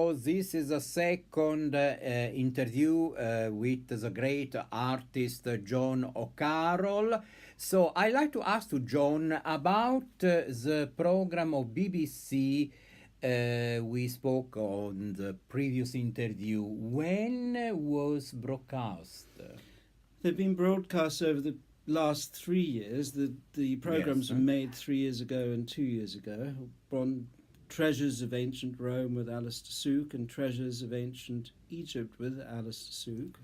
This is a second interview with the great artist John O Carroll. So I like to ask to John about the program of BBC. We spoke on the previous interview. When was broadcast? They've been broadcast over the last 3 years. The programs were made 3 years ago and 2 years ago. On Treasures of Ancient Rome with Alistair Sooke and Treasures of Ancient Egypt with Alistair Sooke.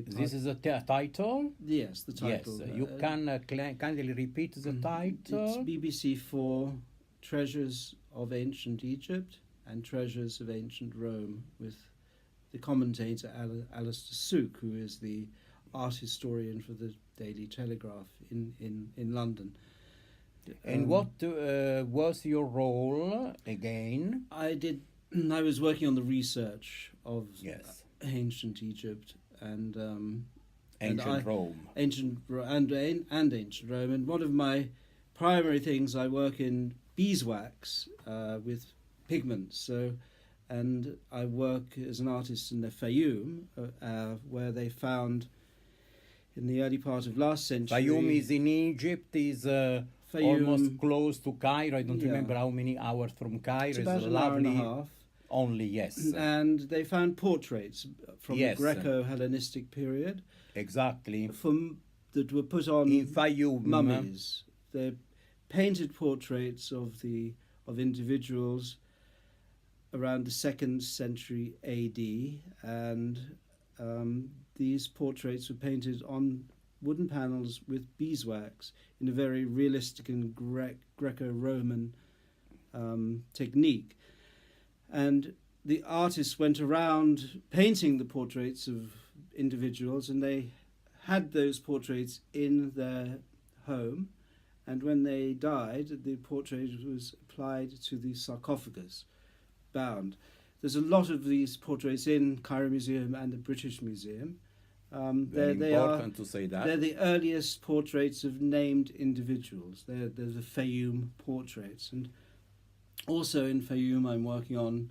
This is a title? Yes, the title. Yes, you can kindly repeat the title? It's BBC 4, Treasures of Ancient Egypt and Treasures of Ancient Rome with the commentator Alistair Sooke, who is the art historian for the Daily Telegraph in London. And what was your role again? I was working on the research of ancient Egypt and ancient Rome. Ancient Rome. And one of my primary things, I work in beeswax with pigments. And I work as an artist in the Fayoum, where they found in the early part of last century. Fayoum is in Egypt, is almost close to Cairo. I don't remember how many hours from Cairo. It's about an hour and a half. Only, yes. And they found portraits from the Greco-Hellenistic period. Exactly. That were put on in Fayoum mummies. They painted portraits of individuals around the 2nd century AD, and these portraits were painted on wooden panels with beeswax in a very realistic and Greco-Roman technique. And the artists went around painting the portraits of individuals, and they had those portraits in their home, and when they died, the portrait was applied to the sarcophagus, bound. There's a lot of these portraits in Cairo Museum and the British Museum. Very important to say that. They're the earliest portraits of named individuals. They're the Fayoum portraits. And also in Fayoum I'm working on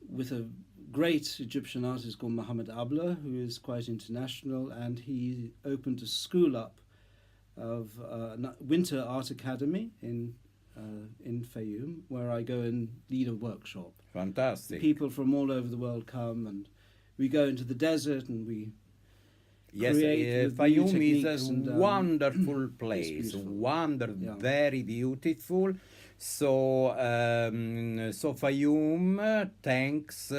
with a great Egyptian artist called Mohammed Abla, who is quite international, and he opened a school up of Winter Art Academy in Fayoum, where I go and lead a workshop. Fantastic. People from all over the world come, and we go into the desert and we create Fayoum is a wonderful place, very beautiful. So Fayoum, thanks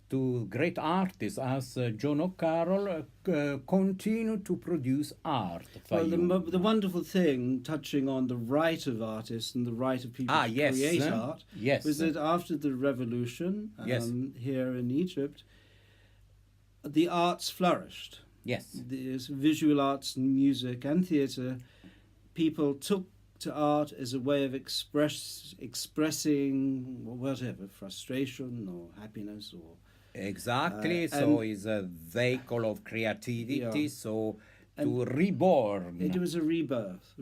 to great artists as John O Carroll, continue to produce art. Well, the wonderful thing, touching on the right of artists and the right of people to create art, was that after the revolution here in Egypt, the arts flourished. Yes. There's visual arts and music and theatre. People took to art as a way of expressing whatever, frustration or happiness or... Exactly, so it's a vehicle of creativity, to reborn. It was a rebirth.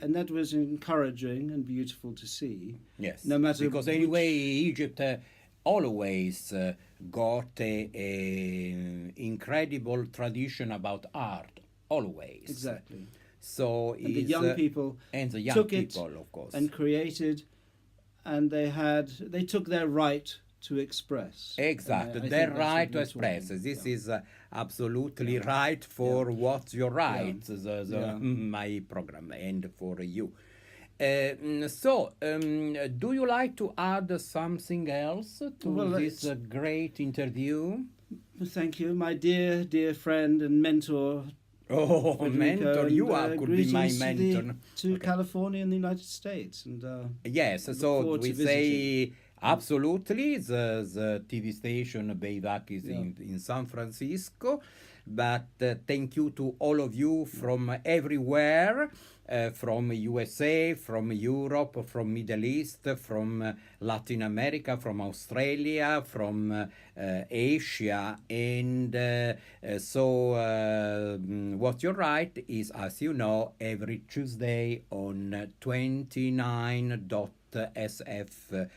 And that was encouraging and beautiful to see. Yes, no matter because anyway, Egypt always got an incredible tradition about art, always. Exactly. So and the young people took it, of course, and created, and they took their right to express. Exactly, their right to express. This is absolutely right for what's your right, my program, and for you. Do you like to add something else to this great interview? Thank you, my dear friend and mentor. Oh, mentor! You could be my mentor. To California and the United States, and yes. So we say absolutely. The TV station Bayback is in San Francisco, but thank you to all of you from everywhere. From USA, from Europe, from Middle East, from Latin America, from Australia, from Asia, and What You're Right is, as you know, every Tuesday on 29.3 www.sfc.tv.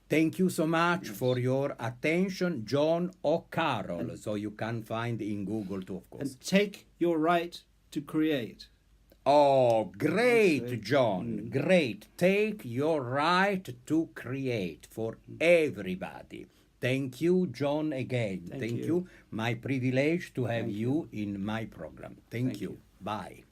Thank you so much for your attention, John O Carroll. So you can find in Google too, of course. And take your right to create. Oh, great, John. Great. Take your right to create for everybody. Thank you, John, again. Thank you. My privilege to have you in my program. Thank you. Bye.